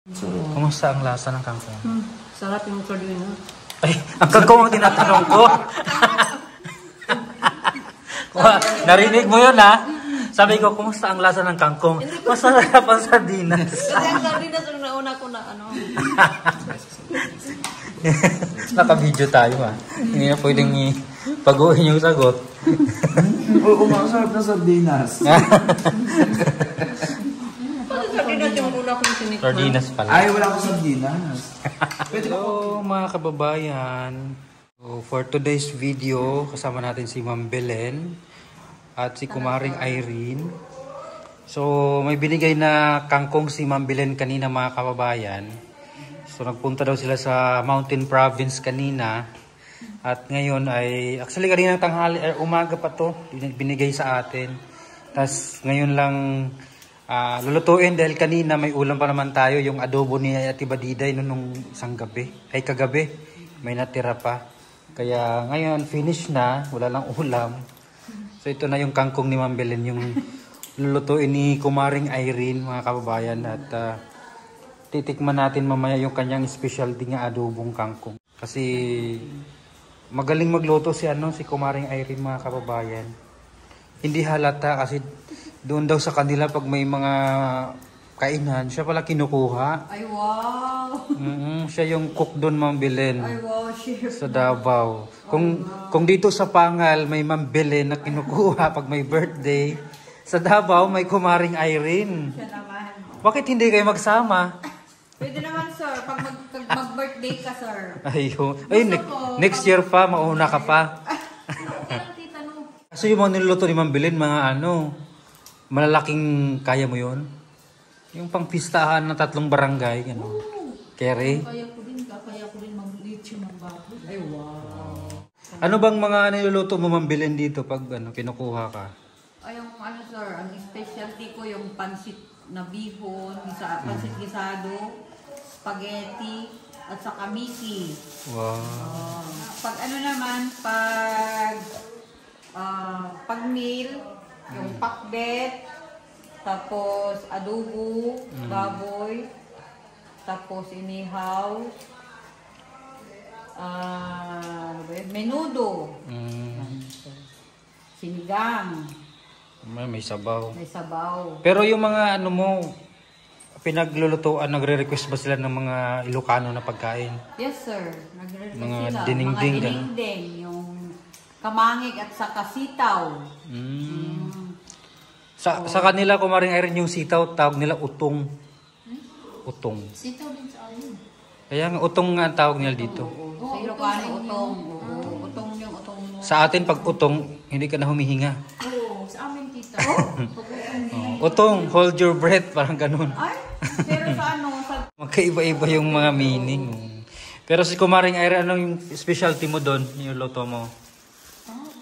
So, kumusta ang lasa ng kangkong? Sarap yung sardinas. Ay, ang kangkong ang tinatanong ko. Narinig mo yun, ha? Sabi ko, kumusta ang lasa ng kangkong? Masarap ang sardinas. Kasi ang sardinas yung nauna ko na ano. Naka-video tayo, ha? Hindi na pwedeng pag-uhin yung sagot. Oo, masarap na sardinas. Sardinas yung una kong sinikman. Sardinas pala. Ay, wala akong sardinas. Hello mga kababayan. So, for today's video, kasama natin si Ma'am Belen at si Kumaring Irene. So, may binigay na kangkong si Ma'am Belen kanina mga kababayan. So, nagpunta daw sila sa Mountain Province kanina. At ngayon ay, actually kanina tanghali, umaga pa to, binigay sa atin. Tapos ngayon lang lulutuin dahil kanina may ulam pa naman tayo, yung adobo ni Ate Badiday nung isang gabi, ay kagabi, may natira pa. Kaya ngayon finish na, wala lang ulam. So ito na yung kangkong ni Ma'am Belen, yung lulutuin ni Kumaring Irene mga kababayan. At titikman natin mamaya yung kanyang specialty nga adobong kangkong. Kasi magaling magluto si Kumaring Irene mga kababayan. Hindi halata kasi doon daw sa kanila pag may mga kainan, siya pala kinukuha. Ay, wow! Siya yung cook doon, Ma'am Belen. Ay, wow, shit. Sa Davao. Kung dito sa Pangal may Ma'am Belen na kinukuha pag may birthday, sa Davao may Kumaring Irene. Siya naman. Bakit hindi kayo magsama? Pwede naman, sir. Pag mag-birthday ka, sir. Ayun. Ay, next year pa, mauna ka pa. So yung mga niluluto ni Ma'am Belen, mga malalaking kaya mo yun? Yung pang-pistahan ng 3 barangay, Kere? Kaya ko din mag-litchi ng baboy. Ay, wow. Ano bang mga niluluto mo, Ma'am Belen, dito pag kinukuha ka? Ay, yung sir, ang specialty ko yung pansit na bihon, pansit gisado, spaghetti, at saka miki. Wow. Pag naman, pag meal, yung pakbet, tapos adobo, baboy, tapos inihaw, menudo, sinigang, May sabaw. may sabaw. Pero yung mga mo, pinaglulutuan, nagre-request ba sila ng mga Ilocano na pagkain? Yes, sir. Nagre-request Mga sila. dinengdeng, Mga dinengdeng, yung kamangig at saka sitaw. Sa kanila, Kumaring Irene, yung sitaw, tawag nila utong. Utong. Sitaw din sa amin. Kaya nga, utong nga ang tawag nila dito. Sa Ilocano, utong. Utong yung utong. Sa atin, pag utong, hindi ka na humihinga. Oo, sa amin tita. Utong, hold your breath, parang ganun. Ay, pero sa Magkaiba-iba yung mga meaning. Pero si Kumaring Irene, ano yung specialty mo doon, yung luto mo?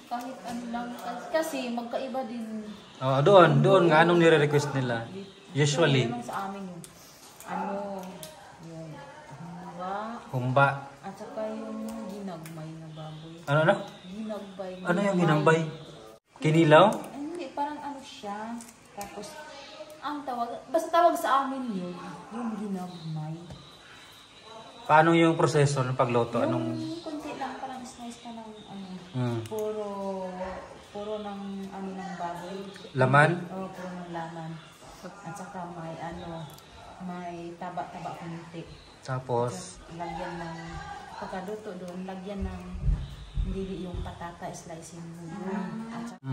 Kahit ano lang. Kasi magkaiba din. Doon nga, anong nire-request nila? Usually. Yung sa amin yung yung Humba. at saka yung ginagmay na baboy. Ano? Ginagbay. Ano yung ginambay? Kinilaw? Ay, hindi, parang ano siya. Tapos, ang tawag, basta tawag sa amin yun, yung ginagmay. Paano yung proseso ng pagluto? Anong... Yung konti lang, parang slice ka ng puro ng ng baboy. Laman? Oo, puro ng laman. At saka may taba-taba kunti. Tapos? Lagyan ng, pagkaluto doon, lagyan ng hindi yung patata, slicing mo doon. At saka,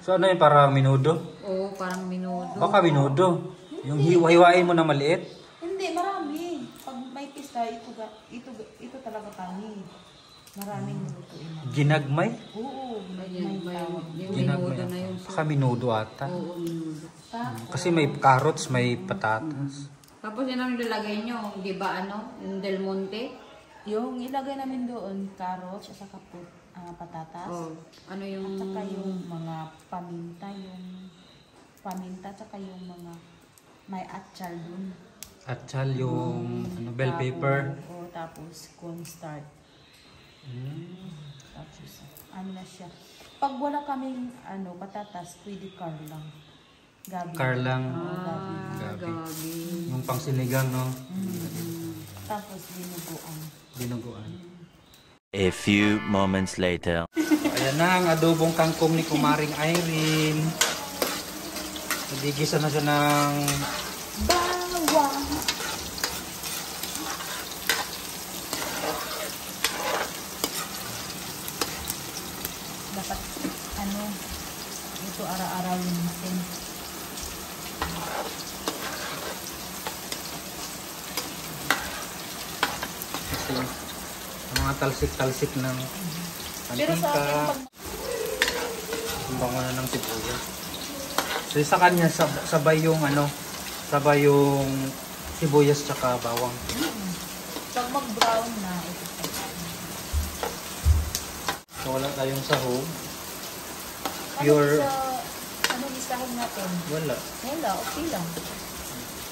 So ano yung parang minudo? Oo, parang minudo. Baka minudo. Yung hiwa-hiwain mo na maliit? hindi, marami. Pag may pista, ito talaga kami. Maraming lutuin na. Ginagmay? Oo, may tawag. Yung Ginagmay. minudo na yun. Baka minudo ata. Oo, minudo. Kasi may carrots, may patatas. Tapos yun ang nilagay nyo, di ba yung Del Monte? Yung ilagay namin doon, carrots, at saka patatas. Oh, ano yung... At saka yung mga paminta, at saka yung mga may atchal doon. Atchal, yung bell pepper. Tapos cornstarch. Tapos, ano na siya. Pag wala kaming patatas, pwede car lang. Gabi. Carlang. Gabi. Yung pang sinigang, no? Tapos dinuguan. Dinuguan. A few moments later. Ayan na ang adobong kangkong ni Kumaring Irene. Nabigisa na siya ng Bawang. Dapat ito ara-arawin natin. kasi mga talsik-talsik ng Pero sa akin, antika. pag Ang bango na ng sibuyas. So sa kanya sabay yung sabay yung sibuyas tsaka bawang. pag mag-brown na, ito pa. So wala tayong sahog. Ano Pure. Anong isahog natin? Wala. Wala, okay lang.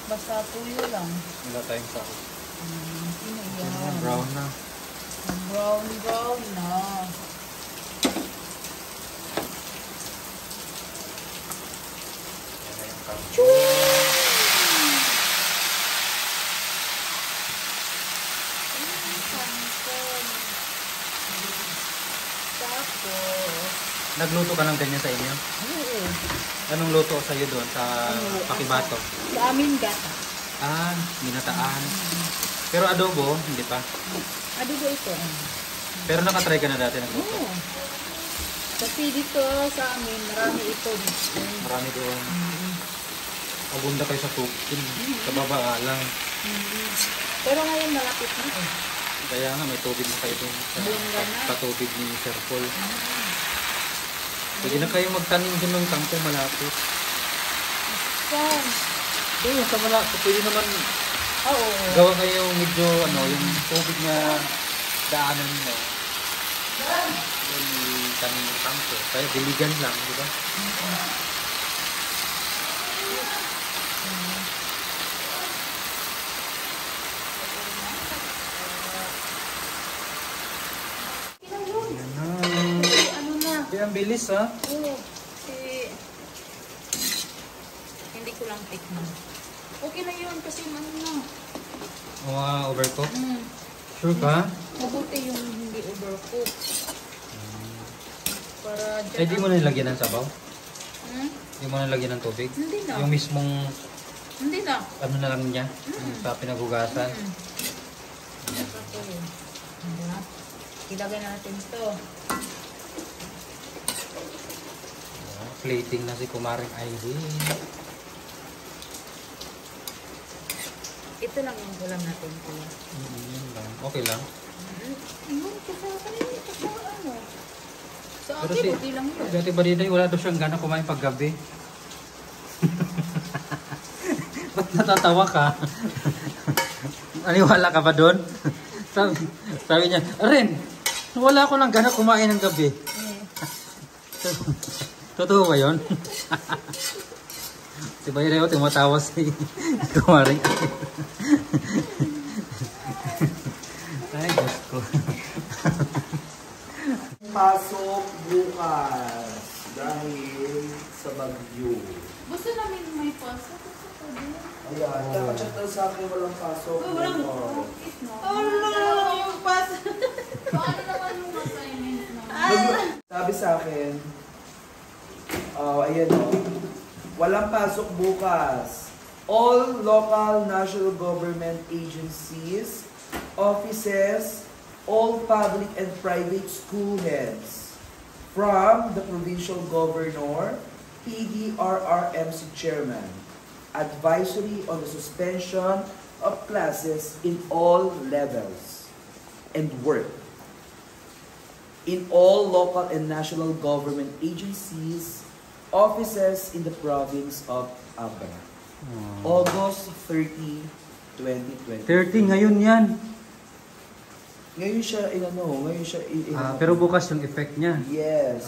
Basta tuyo lang. Wala tayong sahog. Sino Ayan, yan? brown na. Brown na. Ayan na yung kangkong. Tapos, Nagluto ka ng ganyan sa inyo? oo. Anong luto sa iyo doon sa Pakibato? Sa amin gata. Ah, binataan. Pero adobo, hindi pa. Adobo ito. Pero nakatry ka na dati nagluto. Oo. Kasi dito sa amin, marami ito. Marami doon. Abunda kayo sa cooking. Sa baba lang. Pero ngayon malapit na eh. Kaya nga may tubig na kayo doon sa Bunga na. patubig ni Sir Paul. Pwede na kayo magtanim doon ng kangkong malapit. Saan? Oo, sa malapit. Pwede naman Oo. gawa kayo medyo yung tubig na daanan mo. Yung tanim ng kangkong. Kaya diligan lang, di ba? Yan na. Ano na? Di, ang bilis ha. Oo. Kasi, hindi ko lang tikman. Okay na yun kasi ano na. Mga overcook. Sure ka? Mabuti yung hindi overcook. Para dyan. Eh, di mo na nilagyan ng sabaw? Hmm? Di mo na nilagyan ng tubig? Hindi na. Yung mismong, Hindi na. ano na lang niya? Yung sa pinaghugasan? Ito yun. Diba? Ilagay natin ito. Plating na si Kumaring Irene. Ito lang yung ulam natin. Kuya. Yun lang. Okay lang. Yun, kasi ano. Sa Pero akin, okay lang yun. Dati ba dito, wala daw siyang gana kumain paggabi. Ba't natatawa ka? Aniwala ka ba doon? sabi niya, Ren, wala ko lang gana kumain ng gabi. Totoo ba yun? Si Bayrayo, tumatawa si Kumaring. Ay, Diyos ko. Pasok bukas dahil sa bagyo. Gusto namin may pasok. Ayan, kakachat daw sa akin walang pasok. Walang Oo. yung pasok. Paano naman yung assignment na? Sabi sa akin, ayan o, walang pasok bukas. All local national government agencies, offices, all public and private school heads, from the provincial governor, PDRRMC chairman, advisory on the suspension of classes in all levels and work in all local and national government agencies, offices in the province of Abra. August 30, 2020. 30 ngayon yan. Ngayon siya, Pero bukas yung effect niya. yes.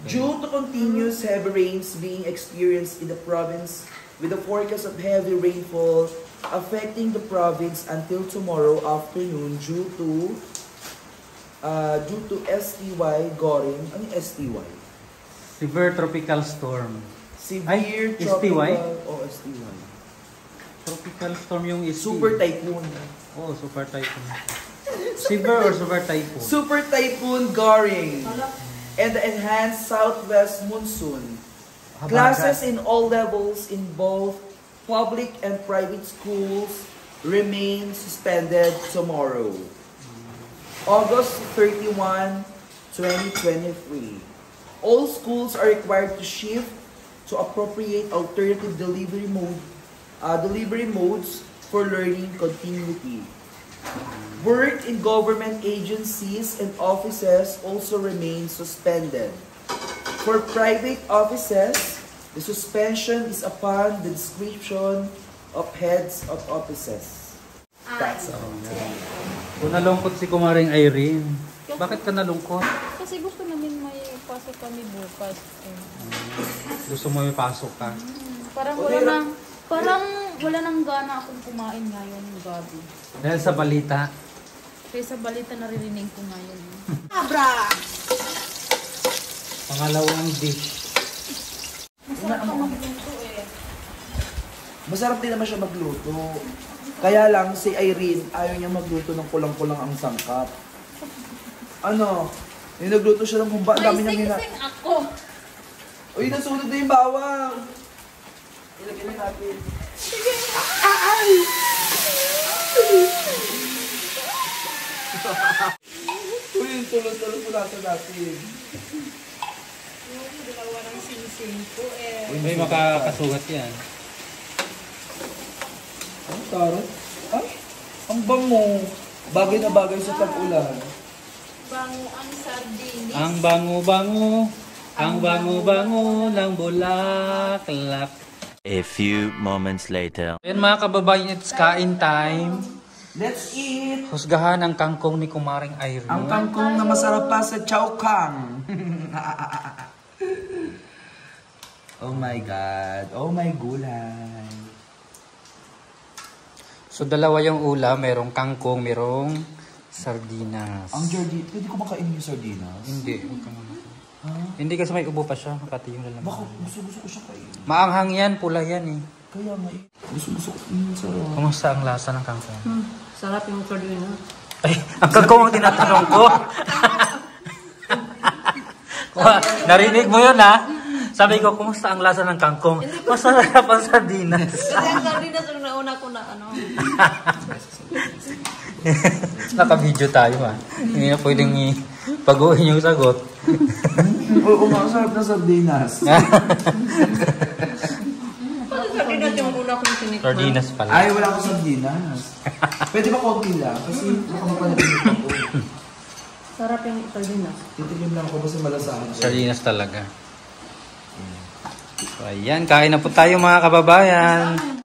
Okay. Due to continuous heavy rains being experienced in the province with a forecast of heavy rainfall affecting the province until tomorrow afternoon due to STY Goring. Ano yung STY? Severe tropical storm. Severe Ay, tropical... STY? Oh, STY. Tropical storm yung ST. Super typhoon. Oh, super typhoon. Severe or super typhoon? Super typhoon Goring. And the enhanced southwest monsoon. Classes in all levels in both public and private schools remain suspended tomorrow. August 31, 2023. All schools are required to shift to appropriate alternative delivery modes for learning continuity. Work in government agencies and offices also remains suspended. For private offices, the suspension is upon the discretion of heads of offices. That's all. Kung nalungkot si Kumaring Irene, bakit ka nalungkot? Kasi gusto namin may pasok kami bukas. Gusto mo may pasok ka? Parang wala nang gana akong kumain ngayon gabi. Dahil sa balita. Kaya sa balita naririnig ko ngayon. Pangalawang dish. Masarap ka magluto eh. Masarap din naman siya magluto. Kaya lang si Irene ayaw niya magluto ng kulang-kulang ang sangkap. Ano? Yung nagluto siya ng humba, ang dami niyang hina... Sing ako. Uy, nasunog na yung bawang! Ilagay na natin. Uy, yung tulog-tulog po natin natin. Yung dalawa ng sing-sing ko eh. May makakasugat yan. Ang tarot? Ay, ang bango. Bagay na bagay sa tag-ulan. Bango ang sardinis. Ang bango-bango, ang bango-bango ng bulaklak. A few moments later. Ayan mga kababayan, it's kain time. Let's eat! Husgahan ang kangkong ni Kumaring Irene. Ang kangkong na masarap pa sa chow kang. Oh my God. Oh my gulay. So dalawa yung ulam, merong kangkong, merong sardinas. Ang Jordi, pwede ko makainin yung sardinas? Hindi. Hindi kasi may ubo pa siya, makati yung lalam. Baka gusto ko siya kainin. Maanghang yan, pula yan eh. Kaya nga eh. Gusto ko sarap. Kumusta ang lasa ng kangkong? Sarap yung sardinas. Ay, ang kangkong ang tinatanong ko. Narinig mo yun ha? Sabi ko, kumusta ang lasa ng kangkong? Masarap ang sardinas. Kasi ang sardinas yung nauna ko na ano. Naka-video tayo ha. Hindi na pwedeng pag-uwi yung sagot. Oo, masarap na sardinas. Sardinas yung una kong tinikman. Sardinas pala. Ay, wala akong sardinas. Pwede ba konti lang? Kasi baka mapanaginip ako. Sarap yung sardinas. Titikim lang ako kasi malasahan siya. Sardinas talaga. So, ayan, kain na po tayo mga kababayan.